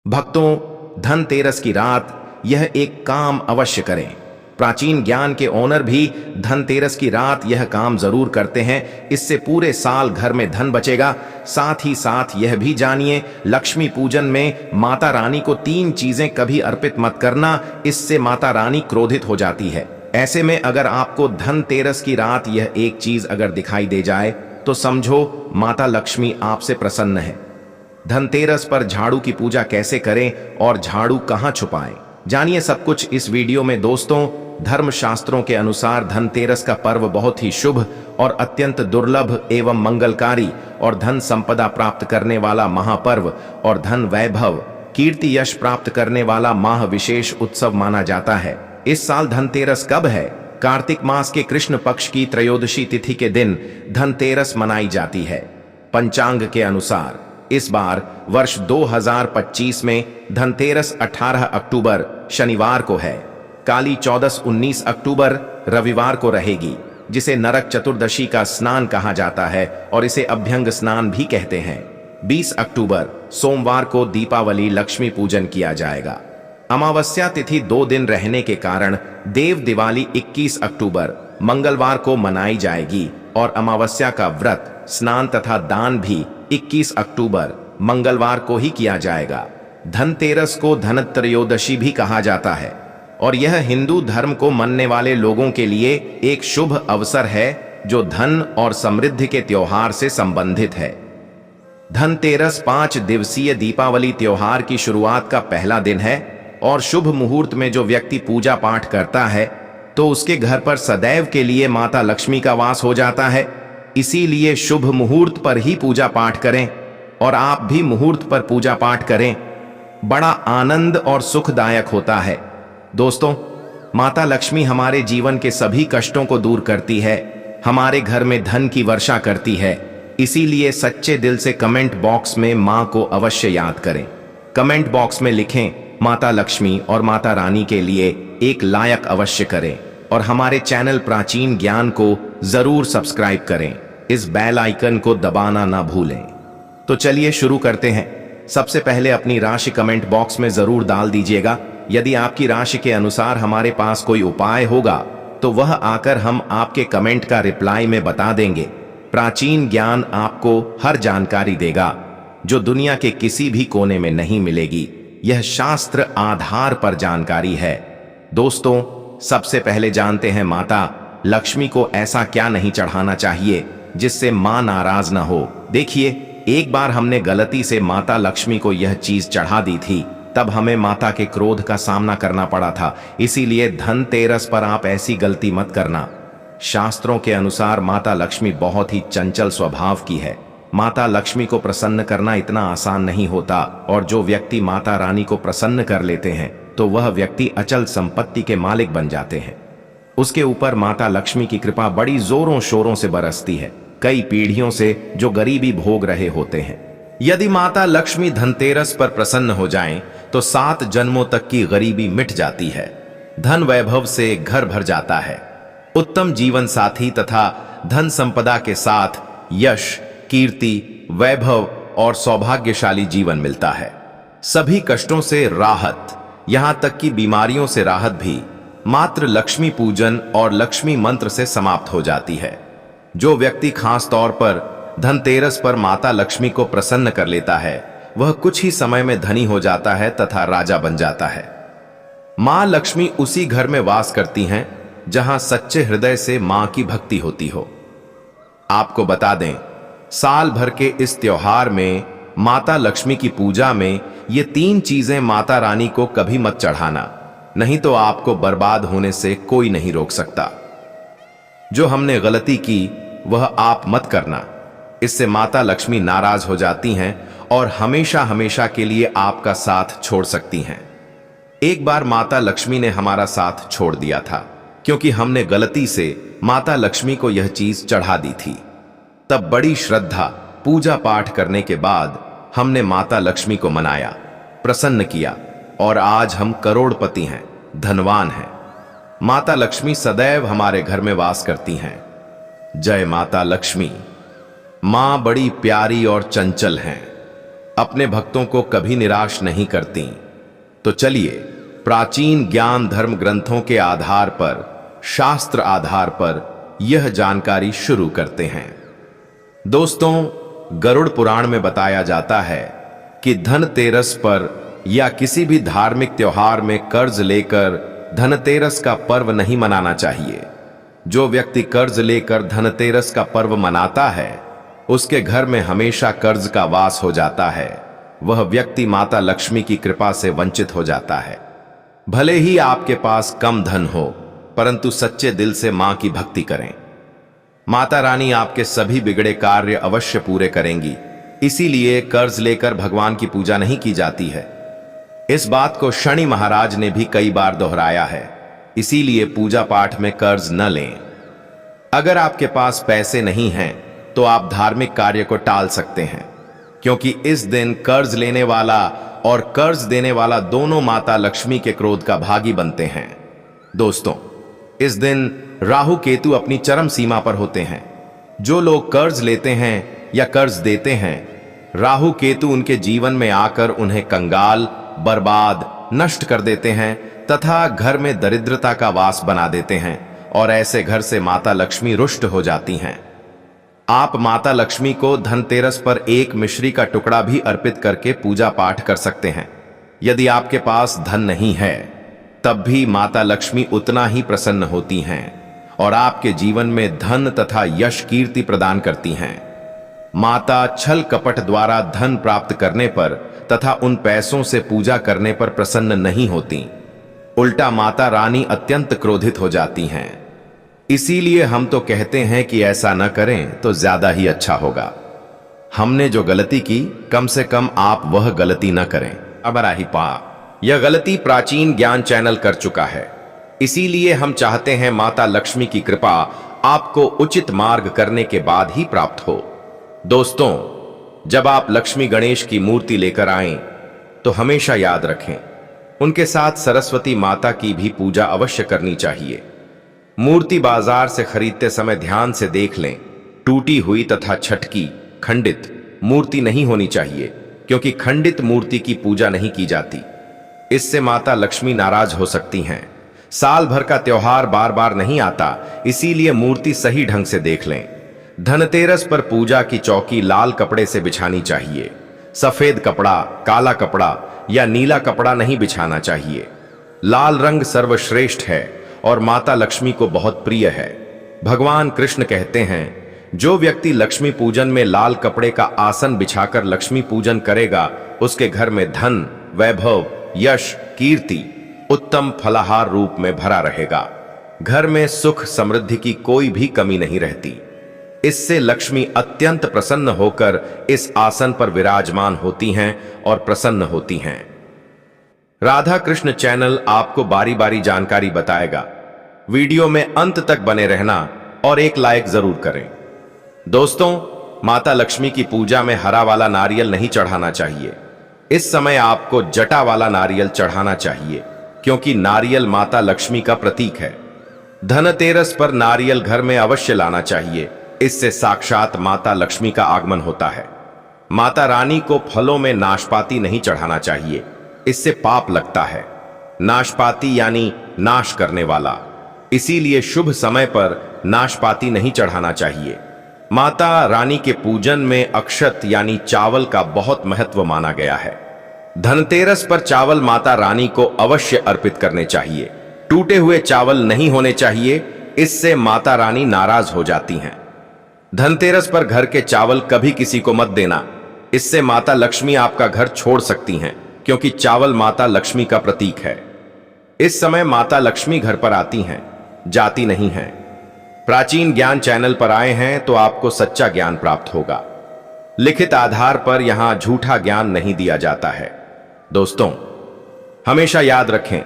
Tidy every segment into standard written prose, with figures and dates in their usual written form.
भक्तों, धनतेरस की रात यह एक काम अवश्य करें। प्राचीन ज्ञान के ओनर भी धनतेरस की रात यह काम जरूर करते हैं। इससे पूरे साल घर में धन बचेगा। साथ ही साथ यह भी जानिए, लक्ष्मी पूजन में माता रानी को 3 चीजें कभी अर्पित मत करना, इससे माता रानी क्रोधित हो जाती है। ऐसे में अगर आपको धनतेरस की रात यह एक चीज अगर दिखाई दे जाए तो समझो माता लक्ष्मी आपसे प्रसन्न है। धनतेरस पर झाड़ू की पूजा कैसे करें और झाड़ू कहां छुपाएं, जानिए सब कुछ इस वीडियो में। दोस्तों, धर्मशास्त्रों के अनुसार धनतेरस का पर्व बहुत ही शुभ और अत्यंत दुर्लभ एवं मंगलकारी और धन संपदा प्राप्त करने वाला महापर्व और धन वैभव कीर्ति यश प्राप्त करने वाला माह विशेष उत्सव माना जाता है। इस साल धनतेरस कब है? कार्तिक मास के कृष्ण पक्ष की त्रयोदशी तिथि के दिन धनतेरस मनाई जाती है। पंचांग के अनुसार इस बार वर्ष 2025 में धनतेरस 18 अक्टूबर शनिवार को है। काली चौदस 19 अक्टूबर रविवार को रहेगी, जिसे नरक चतुर्दशी का स्नान कहा जाता है और इसे अभ्यंग स्नान भी कहते हैं। 20 अक्टूबर सोमवार को दीपावली लक्ष्मी पूजन किया जाएगा। अमावस्या तिथि 2 दिन रहने के कारण देव दिवाली 21 अक्टूबर मंगलवार को मनाई जाएगी और अमावस्या का व्रत, स्नान तथा दान भी 21 अक्टूबर मंगलवार को ही किया जाएगा। धनतेरस को धनत्रयोदशी भी कहा जाता है और यह हिंदू धर्म को मानने वाले लोगों के लिए एक शुभ अवसर है जो धन और समृद्धि के त्योहार से संबंधित है। धनतेरस 5 दिवसीय दीपावली त्योहार की शुरुआत का पहला दिन है और शुभ मुहूर्त में जो व्यक्ति पूजा पाठ करता है तो उसके घर पर सदैव के लिए माता लक्ष्मी का वास हो जाता है। इसीलिए शुभ मुहूर्त पर ही पूजा पाठ करें और आप भी मुहूर्त पर पूजा पाठ करें, बड़ा आनंद और सुखदायक होता है। दोस्तों, माता लक्ष्मी हमारे जीवन के सभी कष्टों को दूर करती है, हमारे घर में धन की वर्षा करती है। इसीलिए सच्चे दिल से कमेंट बॉक्स में मां को अवश्य याद करें। कमेंट बॉक्स में लिखें माता लक्ष्मी और माता रानी के लिए एक लायक अवश्य करें और हमारे चैनल प्राचीन ज्ञान को जरूर सब्सक्राइब करें। इस बेल आइकन को दबाना ना भूलें। तो चलिए शुरू करते हैं। सबसे पहले अपनी राशि कमेंट बॉक्स में जरूर डाल दीजिएगा। यदि आपकी राशि के अनुसार हमारे पास कोई उपाय होगा तो वह आकर हम आपके कमेंट का रिप्लाई में बता देंगे। प्राचीन ज्ञान आपको हर जानकारी देगा जो दुनिया के किसी भी कोने में नहीं मिलेगी। यह शास्त्र आधार पर जानकारी है। दोस्तों, सबसे पहले जानते हैं माता लक्ष्मी को ऐसा क्या नहीं चढ़ाना चाहिए जिससे मां नाराज ना हो। देखिए, एक बार हमने गलती से माता लक्ष्मी को यह चीज चढ़ा दी थी, तब हमें माता के क्रोध का सामना करना पड़ा था। इसीलिए धनतेरस पर आप ऐसी गलती मत करना। शास्त्रों के अनुसार माता लक्ष्मी बहुत ही चंचल स्वभाव की है। माता लक्ष्मी को प्रसन्न करना इतना आसान नहीं होता और जो व्यक्ति माता रानी को प्रसन्न कर लेते हैं तो वह व्यक्ति अचल संपत्ति के मालिक बन जाते हैं। उसके ऊपर माता लक्ष्मी की कृपा बड़ी जोरों शोरों से बरसती है, कई पीढ़ियों से जो गरीबी भोग रहे होते हैं। यदि माता लक्ष्मी धनतेरस पर प्रसन्न हो जाएं तो 7 जन्मों तक की गरीबी मिट जाती है, धन वैभव से घर भर जाता है, उत्तम जीवन साथी तथा धन संपदा के साथ यश, कीर्ति, वैभव और सौभाग्यशाली जीवन मिलता है। सभी कष्टों से राहत, यहां तक कि बीमारियों से राहत भी मात्र लक्ष्मी पूजन और लक्ष्मी मंत्र से समाप्त हो जाती है। जो व्यक्ति खास तौर पर धनतेरस पर माता लक्ष्मी को प्रसन्न कर लेता है वह कुछ ही समय में धनी हो जाता है तथा राजा बन जाता है। मां लक्ष्मी उसी घर में वास करती हैं जहां सच्चे हृदय से मां की भक्ति होती हो। आपको बता दें, साल भर के इस त्योहार में माता लक्ष्मी की पूजा में ये 3 चीजें माता रानी को कभी मत चढ़ाना, नहीं तो आपको बर्बाद होने से कोई नहीं रोक सकता। जो हमने गलती की वह आप मत करना, इससे माता लक्ष्मी नाराज हो जाती हैं और हमेशा हमेशा के लिए आपका साथ छोड़ सकती हैं। एक बार माता लक्ष्मी ने हमारा साथ छोड़ दिया था क्योंकि हमने गलती से माता लक्ष्मी को यह चीज चढ़ा दी थी। तब बड़ी श्रद्धा पूजा पाठ करने के बाद हमने माता लक्ष्मी को मनाया, प्रसन्न किया और आज हम करोड़पति हैं, धनवान हैं। माता लक्ष्मी सदैव हमारे घर में वास करती हैं। जय माता लक्ष्मी। मां बड़ी प्यारी और चंचल हैं। अपने भक्तों को कभी निराश नहीं करती। तो चलिए प्राचीन ज्ञान धर्म ग्रंथों के आधार पर, शास्त्र आधार पर यह जानकारी शुरू करते हैं। दोस्तों, गरुड़ पुराण में बताया जाता है कि धनतेरस पर या किसी भी धार्मिक त्योहार में कर्ज लेकर धनतेरस का पर्व नहीं मनाना चाहिए। जो व्यक्ति कर्ज लेकर धनतेरस का पर्व मनाता है उसके घर में हमेशा कर्ज का वास हो जाता है। वह व्यक्ति माता लक्ष्मी की कृपा से वंचित हो जाता है। भले ही आपके पास कम धन हो, परंतु सच्चे दिल से मां की भक्ति करें। माता रानी आपके सभी बिगड़े कार्य अवश्य पूरे करेंगी। इसीलिए कर्ज लेकर भगवान की पूजा नहीं की जाती है। इस बात को शनि महाराज ने भी कई बार दोहराया है। इसीलिए पूजा पाठ में कर्ज न लें। अगर आपके पास पैसे नहीं हैं तो आप धार्मिक कार्य को टाल सकते हैं, क्योंकि इस दिन कर्ज लेने वाला और कर्ज देने वाला दोनों माता लक्ष्मी के क्रोध का भागी बनते हैं। दोस्तों, इस दिन राहु केतु अपनी चरम सीमा पर होते हैं। जो लोग कर्ज लेते हैं या कर्ज देते हैं, राहु केतु उनके जीवन में आकर उन्हें कंगाल, बर्बाद, नष्ट कर देते हैं तथा घर में दरिद्रता का वास बना देते हैं और ऐसे घर से माता लक्ष्मी रुष्ट हो जाती हैं। आप माता लक्ष्मी को धनतेरस पर एक मिश्री का टुकड़ा भी अर्पित करके पूजा पाठ कर सकते हैं। यदि आपके पास धन नहीं है तब भी माता लक्ष्मी उतना ही प्रसन्न होती हैं और आपके जीवन में धन तथा यश कीर्ति प्रदान करती हैं। माता छल कपट द्वारा धन प्राप्त करने पर तथा उन पैसों से पूजा करने पर प्रसन्न नहीं होती। उल्टा माता रानी अत्यंत क्रोधित हो जाती हैं। इसीलिए हम तो कहते हैं कि ऐसा न करें तो ज्यादा ही अच्छा होगा। हमने जो गलती की, कम से कम आप वह गलती न करें। अबराही पा यह गलती प्राचीन ज्ञान चैनल कर चुका है। इसीलिए हम चाहते हैं माता लक्ष्मी की कृपा आपको उचित मार्ग करने के बाद ही प्राप्त हो। दोस्तों, जब आप लक्ष्मी गणेश की मूर्ति लेकर आएं तो हमेशा याद रखें, उनके साथ सरस्वती माता की भी पूजा अवश्य करनी चाहिए। मूर्ति बाजार से खरीदते समय ध्यान से देख लें। टूटी हुई तथा छटकी, खंडित मूर्ति नहीं होनी चाहिए, क्योंकि खंडित मूर्ति की पूजा नहीं की जाती। इससे माता लक्ष्मी नाराज हो सकती हैं। साल भर का त्योहार बार बार नहीं आता, इसीलिए मूर्ति सही ढंग से देख लें। धनतेरस पर पूजा की चौकी लाल कपड़े से बिछानी चाहिए। सफेद कपड़ा, काला कपड़ा या नीला कपड़ा नहीं बिछाना चाहिए। लाल रंग सर्वश्रेष्ठ है और माता लक्ष्मी को बहुत प्रिय है। भगवान कृष्ण कहते हैं, जो व्यक्ति लक्ष्मी पूजन में लाल कपड़े का आसन बिछाकर लक्ष्मी पूजन करेगा, उसके घर में धन, वैभव, यश, कीर्ति उत्तम फलाहार रूप में भरा रहेगा। घर में सुख समृद्धि की कोई भी कमी नहीं रहती। इससे लक्ष्मी अत्यंत प्रसन्न होकर इस आसन पर विराजमान होती हैं और प्रसन्न होती हैं। राधा कृष्ण चैनल आपको बारी बारी जानकारी बताएगा। वीडियो में अंत तक बने रहना और एक लाइक जरूर करें। दोस्तों, माता लक्ष्मी की पूजा में हरा वाला नारियल नहीं चढ़ाना चाहिए। इस समय आपको जटा वाला नारियल चढ़ाना चाहिए, क्योंकि नारियल माता लक्ष्मी का प्रतीक है। धनतेरस पर नारियल घर में अवश्य लाना चाहिए। इससे साक्षात माता लक्ष्मी का आगमन होता है। माता रानी को फलों में नाशपाती नहीं चढ़ाना चाहिए, इससे पाप लगता है। नाशपाती यानी नाश करने वाला, इसीलिए शुभ समय पर नाशपाती नहीं चढ़ाना चाहिए। माता रानी के पूजन में अक्षत यानी चावल का बहुत महत्व माना गया है। धनतेरस पर चावल माता रानी को अवश्य अर्पित करने चाहिए। टूटे हुए चावल नहीं होने चाहिए, इससे माता रानी नाराज हो जाती हैं। धनतेरस पर घर के चावल कभी किसी को मत देना, इससे माता लक्ष्मी आपका घर छोड़ सकती हैं, क्योंकि चावल माता लक्ष्मी का प्रतीक है। इस समय माता लक्ष्मी घर पर आती हैं, जाती नहीं हैं। प्राचीन ज्ञान चैनल पर आए हैं तो आपको सच्चा ज्ञान प्राप्त होगा। लिखित आधार पर यहां झूठा ज्ञान नहीं दिया जाता है। दोस्तों, हमेशा याद रखें,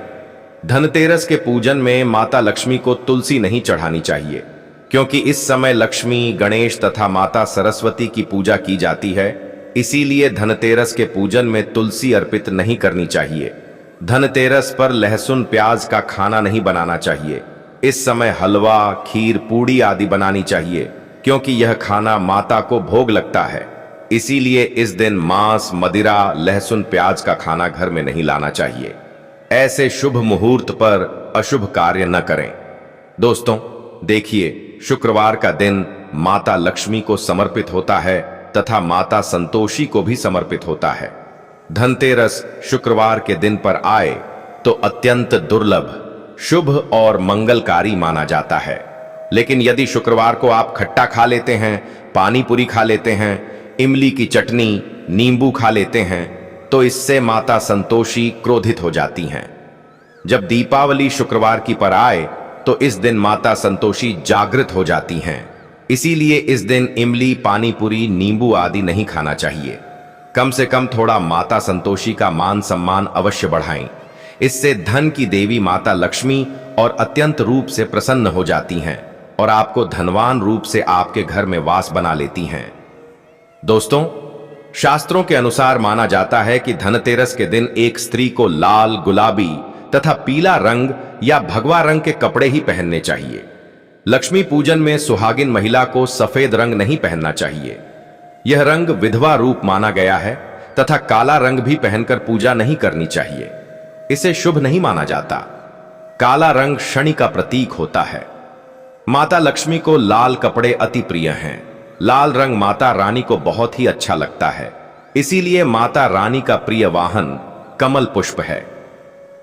धनतेरस के पूजन में माता लक्ष्मी को तुलसी नहीं चढ़ानी चाहिए, क्योंकि इस समय लक्ष्मी, गणेश तथा माता सरस्वती की पूजा की जाती है। इसीलिए धनतेरस के पूजन में तुलसी अर्पित नहीं करनी चाहिए। धनतेरस पर लहसुन प्याज का खाना नहीं बनाना चाहिए। इस समय हलवा, खीर, पूड़ी आदि बनानी चाहिए, क्योंकि यह खाना माता को भोग लगता है। इसीलिए इस दिन मांस, मदिरा, लहसुन, प्याज का खाना घर में नहीं लाना चाहिए। ऐसे शुभ मुहूर्त पर अशुभ कार्य न करें। दोस्तों, देखिए, शुक्रवार का दिन माता लक्ष्मी को समर्पित होता है तथा माता संतोषी को भी समर्पित होता है। धनतेरस शुक्रवार के दिन पर आए तो अत्यंत दुर्लभ, शुभ और मंगलकारी माना जाता है। लेकिन यदि शुक्रवार को आप खट्टा खा लेते हैं, पानी पूरी खा लेते हैं, इमली की चटनी, नींबू खा लेते हैं, तो इससे माता संतोषी क्रोधित हो जाती हैं। जब दीपावली शुक्रवार की पर आए तो इस दिन माता संतोषी जागृत हो जाती हैं। इसीलिए इस दिन इमली, पानी पूरी, नींबू आदि नहीं खाना चाहिए। कम से कम थोड़ा माता संतोषी का मान सम्मान अवश्य बढ़ाएं। इससे धन की देवी माता लक्ष्मी और अत्यंत रूप से प्रसन्न हो जाती हैं और आपको धनवान रूप से आपके घर में वास बना लेती हैं। दोस्तों, शास्त्रों के अनुसार माना जाता है कि धनतेरस के दिन एक स्त्री को लाल, गुलाबी तथा पीला रंग या भगवा रंग के कपड़े ही पहनने चाहिए। लक्ष्मी पूजन में सुहागिन महिला को सफेद रंग नहीं पहनना चाहिए। यह रंग विधवा रूप माना गया है तथा काला रंग भी पहनकर पूजा नहीं करनी चाहिए। इसे शुभ नहीं माना जाता। काला रंग शनि का प्रतीक होता है। माता लक्ष्मी को लाल कपड़े अति प्रिय हैं। लाल रंग माता रानी को बहुत ही अच्छा लगता है। इसीलिए माता रानी का प्रिय वाहन कमल पुष्प है।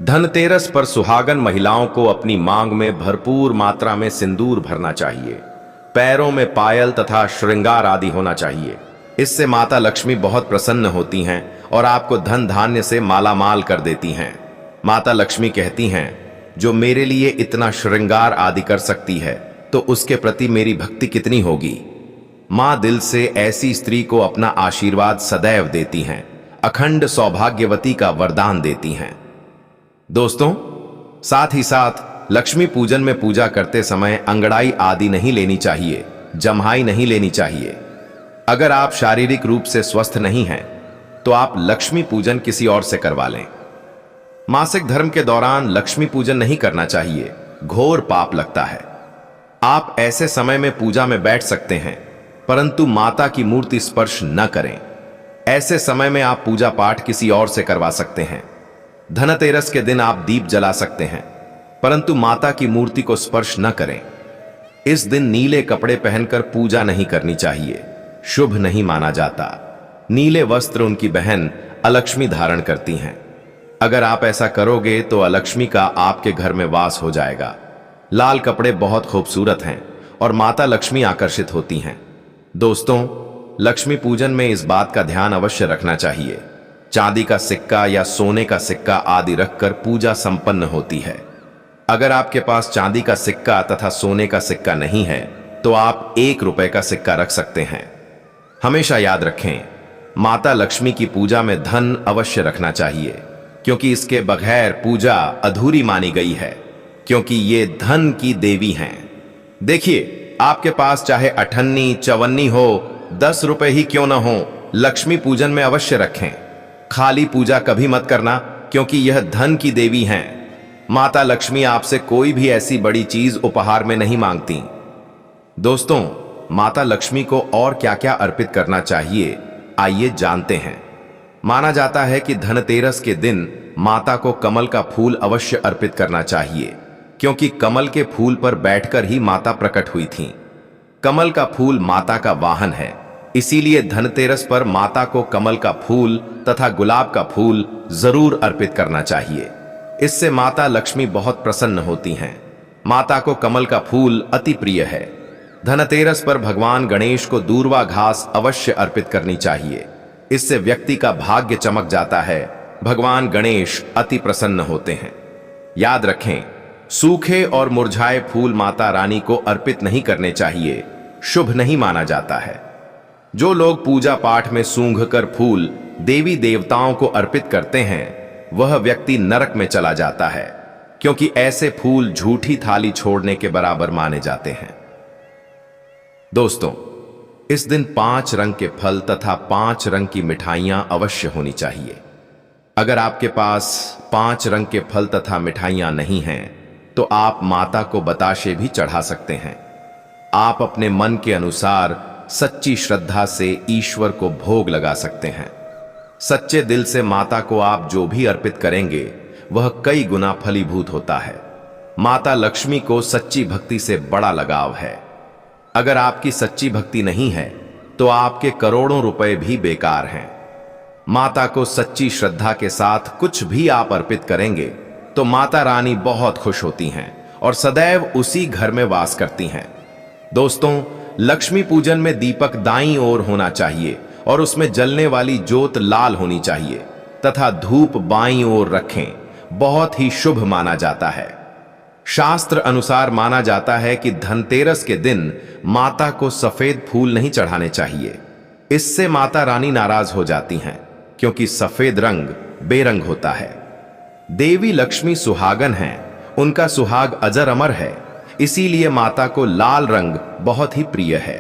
धनतेरस पर सुहागन महिलाओं को अपनी मांग में भरपूर मात्रा में सिंदूर भरना चाहिए। पैरों में पायल तथा श्रृंगार आदि होना चाहिए। इससे माता लक्ष्मी बहुत प्रसन्न होती हैं और आपको धन धान्य से मालामाल कर देती हैं। माता लक्ष्मी कहती हैं, जो मेरे लिए इतना श्रृंगार आदि कर सकती है तो उसके प्रति मेरी भक्ति कितनी होगी। मां दिल से ऐसी स्त्री को अपना आशीर्वाद सदैव देती हैं, अखंड सौभाग्यवती का वरदान देती हैं। दोस्तों, साथ ही साथ लक्ष्मी पूजन में पूजा करते समय अंगड़ाई आदि नहीं लेनी चाहिए, जम्हाई नहीं लेनी चाहिए। अगर आप शारीरिक रूप से स्वस्थ नहीं हैं तो आप लक्ष्मी पूजन किसी और से करवा लें। मासिक धर्म के दौरान लक्ष्मी पूजन नहीं करना चाहिए, घोर पाप लगता है। आप ऐसे समय में पूजा में बैठ सकते हैं, परंतु माता की मूर्ति स्पर्श न करें। ऐसे समय में आप पूजा पाठ किसी और से करवा सकते हैं। धनतेरस के दिन आप दीप जला सकते हैं, परंतु माता की मूर्ति को स्पर्श न करें। इस दिन नीले कपड़े पहनकर पूजा नहीं करनी चाहिए, शुभ नहीं माना जाता। नीले वस्त्र उनकी बहन अलक्ष्मी धारण करती हैं। अगर आप ऐसा करोगे तो अलक्ष्मी का आपके घर में वास हो जाएगा। लाल कपड़े बहुत खूबसूरत हैं और माता लक्ष्मी आकर्षित होती हैं। दोस्तों, लक्ष्मी पूजन में इस बात का ध्यान अवश्य रखना चाहिए। चांदी का सिक्का या सोने का सिक्का आदि रखकर पूजा संपन्न होती है। अगर आपके पास चांदी का सिक्का तथा सोने का सिक्का नहीं है तो आप 1 रुपए का सिक्का रख सकते हैं। हमेशा याद रखें, माता लक्ष्मी की पूजा में धन अवश्य रखना चाहिए, क्योंकि इसके बगैर पूजा अधूरी मानी गई है, क्योंकि ये धन की देवी हैं। देखिए, आपके पास चाहे अठन्नी, चवन्नी हो, 10 रुपए ही क्यों न हो, लक्ष्मी पूजन में अवश्य रखें। खाली पूजा कभी मत करना, क्योंकि यह धन की देवी हैं। माता लक्ष्मी आपसे कोई भी ऐसी बड़ी चीज उपहार में नहीं मांगती। दोस्तों, माता लक्ष्मी को और क्या क्या अर्पित करना चाहिए, आइए जानते हैं। माना जाता है कि धनतेरस के दिन माता को कमल का फूल अवश्य अर्पित करना चाहिए, क्योंकि कमल के फूल पर बैठकर ही माता प्रकट हुई थीं। कमल का फूल माता का वाहन है, इसीलिए धनतेरस पर माता को कमल का फूल तथा गुलाब का फूल जरूर अर्पित करना चाहिए। इससे माता लक्ष्मी बहुत प्रसन्न होती हैं। माता को कमल का फूल अति प्रिय है। धनतेरस पर भगवान गणेश को दूर्वा घास अवश्य अर्पित करनी चाहिए। इससे व्यक्ति का भाग्य चमक जाता है। भगवान गणेश अति प्रसन्न होते हैं। याद रखें, सूखे और मुरझाए फूल माता रानी को अर्पित नहीं करने चाहिए, शुभ नहीं माना जाता है। जो लोग पूजा पाठ में सूंघकर फूल देवी देवताओं को अर्पित करते हैं, वह व्यक्ति नरक में चला जाता है, क्योंकि ऐसे फूल झूठी थाली छोड़ने के बराबर माने जाते हैं। दोस्तों, इस दिन 5 रंग के फल तथा 5 रंग की मिठाइयां अवश्य होनी चाहिए। अगर आपके पास 5 रंग के फल तथा मिठाइयां नहीं हैं, तो आप माता को बताशे भी चढ़ा सकते हैं। आप अपने मन के अनुसार सच्ची श्रद्धा से ईश्वर को भोग लगा सकते हैं। सच्चे दिल से माता को आप जो भी अर्पित करेंगे वह कई गुना फलीभूत होता है। माता लक्ष्मी को सच्ची भक्ति से बड़ा लगाव है। अगर आपकी सच्ची भक्ति नहीं है तो आपके करोड़ों रुपए भी बेकार हैं। माता को सच्ची श्रद्धा के साथ कुछ भी आप अर्पित करेंगे तो माता रानी बहुत खुश होती हैं और सदैव उसी घर में वास करती हैं। दोस्तों, लक्ष्मी पूजन में दीपक दाईं ओर होना चाहिए और उसमें जलने वाली जोत लाल होनी चाहिए तथा धूप बाईं ओर रखें। बहुत ही शुभ माना जाता है। शास्त्र अनुसार माना जाता है कि धनतेरस के दिन माता को सफेद फूल नहीं चढ़ाने चाहिए। इससे माता रानी नाराज हो जाती हैं, क्योंकि सफेद रंग बेरंग होता है। देवी लक्ष्मी सुहागन हैं, उनका सुहाग अजर अमर है, इसीलिए माता को लाल रंग बहुत ही प्रिय है।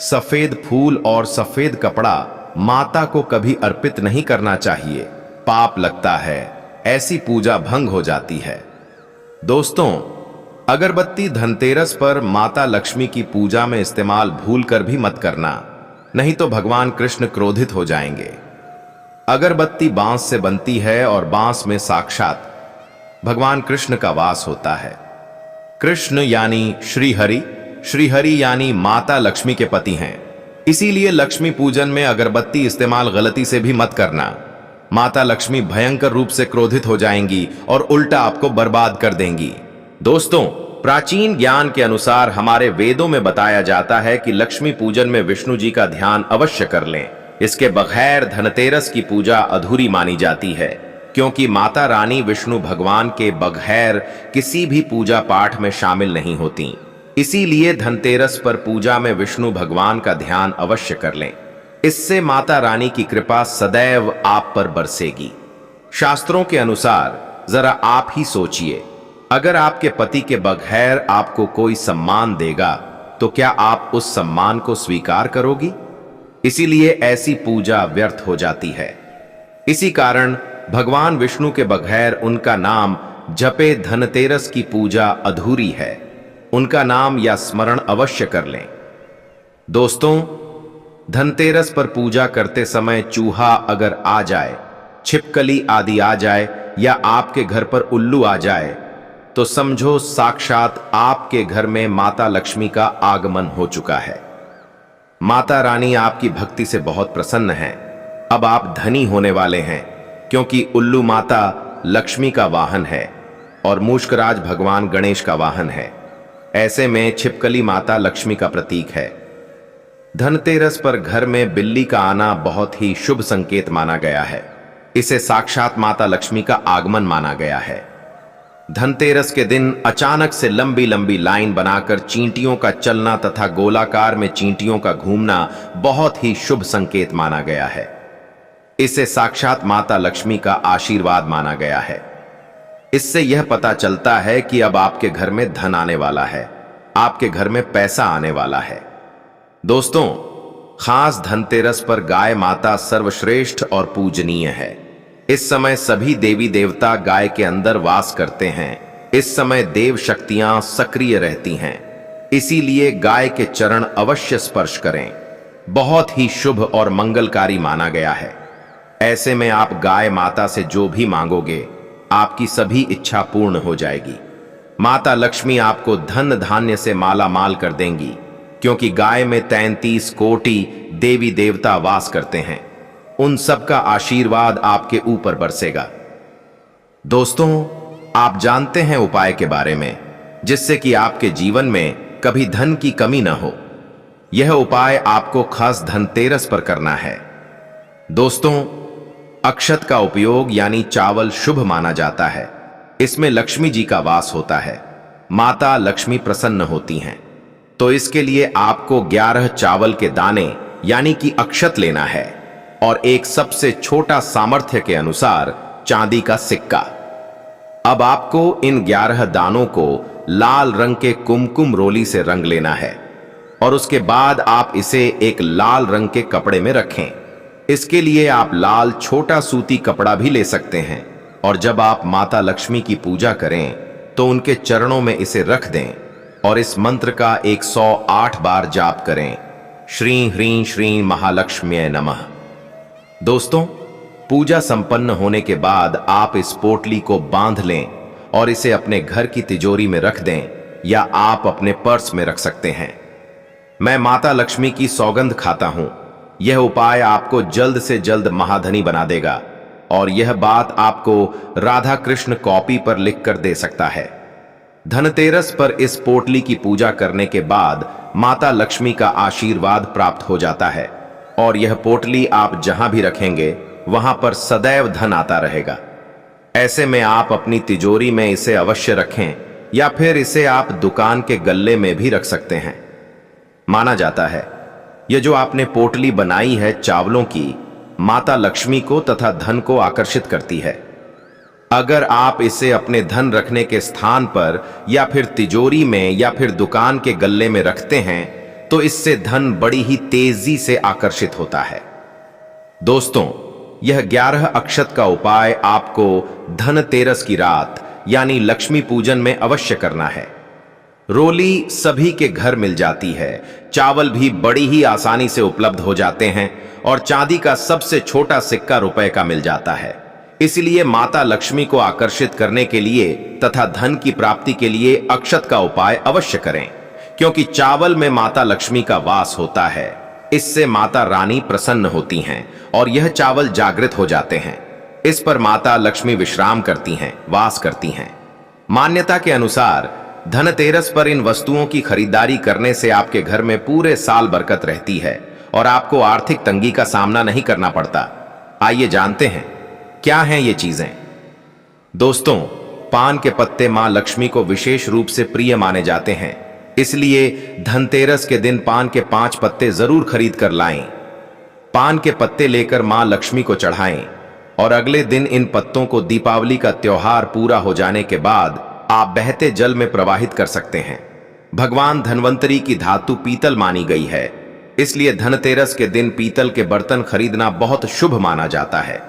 सफेद फूल और सफेद कपड़ा माता को कभी अर्पित नहीं करना चाहिए, पाप लगता है, ऐसी पूजा भंग हो जाती है। दोस्तों, अगरबत्ती धनतेरस पर माता लक्ष्मी की पूजा में इस्तेमाल भूलकर भी मत करना, नहीं तो भगवान कृष्ण क्रोधित हो जाएंगे। अगरबत्ती बांस से बनती है और बांस में साक्षात भगवान कृष्ण का वास होता है। कृष्ण यानी श्रीहरि, श्रीहरि यानी माता लक्ष्मी के पति हैं। इसीलिए लक्ष्मी पूजन में अगरबत्ती इस्तेमाल गलती से भी मत करना। माता लक्ष्मी भयंकर रूप से क्रोधित हो जाएंगी और उल्टा आपको बर्बाद कर देंगी। दोस्तों, प्राचीन ज्ञान के अनुसार हमारे वेदों में बताया जाता है कि लक्ष्मी पूजन में विष्णु जी का ध्यान अवश्य कर लें। इसके बगैर धनतेरस की पूजा अधूरी मानी जाती है, क्योंकि माता रानी विष्णु भगवान के बगैर किसी भी पूजा पाठ में शामिल नहीं होती। इसीलिए धनतेरस पर पूजा में विष्णु भगवान का ध्यान अवश्य कर लें। इससे माता रानी की कृपा सदैव आप पर बरसेगी। शास्त्रों के अनुसार जरा आप ही सोचिए, अगर आपके पति के बगैर आपको कोई सम्मान देगा तो क्या आप उस सम्मान को स्वीकार करोगी? इसीलिए ऐसी पूजा व्यर्थ हो जाती है। इसी कारण भगवान विष्णु के बगैर उनका नाम जपे धनतेरस की पूजा अधूरी है। उनका नाम या स्मरण अवश्य कर लें। दोस्तों, धनतेरस पर पूजा करते समय चूहा अगर आ जाए, छिपकली आदि आ जाए या आपके घर पर उल्लू आ जाए तो समझो साक्षात आपके घर में माता लक्ष्मी का आगमन हो चुका है। माता रानी आपकी भक्ति से बहुत प्रसन्न हैं। अब आप धनी होने वाले हैं, क्योंकि उल्लू माता लक्ष्मी का वाहन है और मूषकराज भगवान गणेश का वाहन है। ऐसे में छिपकली माता लक्ष्मी का प्रतीक है। धनतेरस पर घर में बिल्ली का आना बहुत ही शुभ संकेत माना गया है। इसे साक्षात माता लक्ष्मी का आगमन माना गया है। धनतेरस के दिन अचानक से लंबी लंबी लाइन बनाकर चींटियों का चलना तथा गोलाकार में चींटियों का घूमना बहुत ही शुभ संकेत माना गया है। इसे साक्षात माता लक्ष्मी का आशीर्वाद माना गया है। इससे यह पता चलता है कि अब आपके घर में धन आने वाला है, आपके घर में पैसा आने वाला है। दोस्तों, खास धनतेरस पर गाय माता सर्वश्रेष्ठ और पूजनीय है। इस समय सभी देवी देवता गाय के अंदर वास करते हैं। इस समय देव शक्तियां सक्रिय रहती हैं। इसीलिए गाय के चरण अवश्य स्पर्श करें। बहुत ही शुभ और मंगलकारी माना गया है। ऐसे में आप गाय माता से जो भी मांगोगे, आपकी सभी इच्छा पूर्ण हो जाएगी। माता लक्ष्मी आपको धन धान्य से माला माल कर देंगी, क्योंकि गाय में 33 कोटि देवी देवता वास करते हैं। उन सबका आशीर्वाद आपके ऊपर बरसेगा। दोस्तों, आप जानते हैं उपाय के बारे में, जिससे कि आपके जीवन में कभी धन की कमी ना हो। यह उपाय आपको खास धनतेरस पर करना है। दोस्तों, अक्षत का उपयोग यानी चावल शुभ माना जाता है। इसमें लक्ष्मी जी का वास होता है। माता लक्ष्मी प्रसन्न होती हैं। तो इसके लिए आपको 11 चावल के दाने यानी कि अक्षत लेना है और एक सबसे छोटा सामर्थ्य के अनुसार चांदी का सिक्का। अब आपको इन 11 दानों को लाल रंग के कुमकुम रोली से रंग लेना है और उसके बाद आप इसे एक लाल रंग के कपड़े में रखें। इसके लिए आप लाल छोटा सूती कपड़ा भी ले सकते हैं और जब आप माता लक्ष्मी की पूजा करें तो उनके चरणों में इसे रख दें और इस मंत्र का 108 बार जाप करें। श्री ह्रीं श्रीं महालक्ष्म्यै नमः। दोस्तों, पूजा संपन्न होने के बाद आप इस पोटली को बांध लें और इसे अपने घर की तिजोरी में रख दें या आप अपने पर्स में रख सकते हैं। मैं माता लक्ष्मी की सौगंध खाता हूं, यह उपाय आपको जल्द से जल्द महाधनी बना देगा और यह बात आपको राधा कृष्ण कॉपी पर लिखकर दे सकता है। धनतेरस पर इस पोटली की पूजा करने के बाद माता लक्ष्मी का आशीर्वाद प्राप्त हो जाता है और यह पोटली आप जहां भी रखेंगे वहां पर सदैव धन आता रहेगा। ऐसे में आप अपनी तिजोरी में इसे अवश्य रखें या फिर इसे आप दुकान के गल्ले में भी रख सकते हैं। माना जाता है यह जो आपने पोटली बनाई है चावलों की, माता लक्ष्मी को तथा धन को आकर्षित करती है। अगर आप इसे अपने धन रखने के स्थान पर या फिर तिजोरी में या फिर दुकान के गल्ले में रखते हैं तो इससे धन बड़ी ही तेजी से आकर्षित होता है। दोस्तों, यह 11 अक्षत का उपाय आपको धनतेरस की रात यानी लक्ष्मी पूजन में अवश्य करना है। रोली सभी के घर मिल जाती है, चावल भी बड़ी ही आसानी से उपलब्ध हो जाते हैं और चांदी का सबसे छोटा सिक्का रुपए का मिल जाता है। इसलिए माता लक्ष्मी को आकर्षित करने के लिए तथा धन की प्राप्ति के लिए अक्षत का उपाय अवश्य करें, क्योंकि चावल में माता लक्ष्मी का वास होता है। इससे माता रानी प्रसन्न होती हैं और यह चावल जागृत हो जाते हैं। इस पर माता लक्ष्मी विश्राम करती हैं, वास करती हैं। मान्यता के अनुसार धनतेरस पर इन वस्तुओं की खरीदारी करने से आपके घर में पूरे साल बरकत रहती है और आपको आर्थिक तंगी का सामना नहीं करना पड़ता। आइए जानते हैं क्या हैं ये चीजें। दोस्तों, पान के पत्ते मां लक्ष्मी को विशेष रूप से प्रिय माने जाते हैं, इसलिए धनतेरस के दिन पान के 5 पत्ते जरूर खरीद कर लाएं। पान के पत्ते लेकर मां लक्ष्मी को चढ़ाएं और अगले दिन इन पत्तों को दीपावली का त्योहार पूरा हो जाने के बाद आप बहते जल में प्रवाहित कर सकते हैं। भगवान धन्वंतरी की धातु पीतल मानी गई है, इसलिए धनतेरस के दिन पीतल के बर्तन खरीदना बहुत शुभ माना जाता है।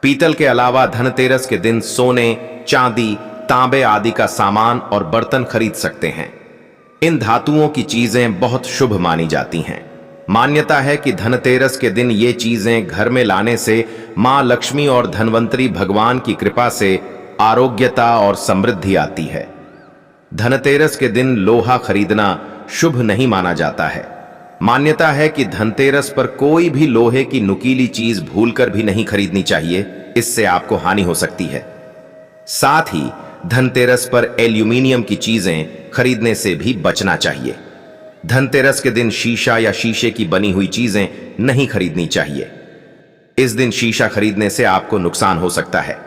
पीतल के अलावा धनतेरस के दिन सोने, चांदी, तांबे आदि का सामान और बर्तन खरीद सकते हैं। इन धातुओं की चीजें बहुत शुभ मानी जाती हैं। मान्यता है कि धनतेरस के दिन ये चीजें घर में लाने से मां लक्ष्मी और धन्वंतरी भगवान की कृपा से आरोग्यता और समृद्धि आती है। धनतेरस के दिन लोहा खरीदना शुभ नहीं माना जाता है। मान्यता है कि धनतेरस पर कोई भी लोहे की नुकीली चीज भूलकर भी नहीं खरीदनी चाहिए, इससे आपको हानि हो सकती है। साथ ही धनतेरस पर एल्यूमिनियम की चीजें खरीदने से भी बचना चाहिए। धनतेरस के दिन शीशा या शीशे की बनी हुई चीजें नहीं खरीदनी चाहिए। इस दिन शीशा खरीदने से आपको नुकसान हो सकता है।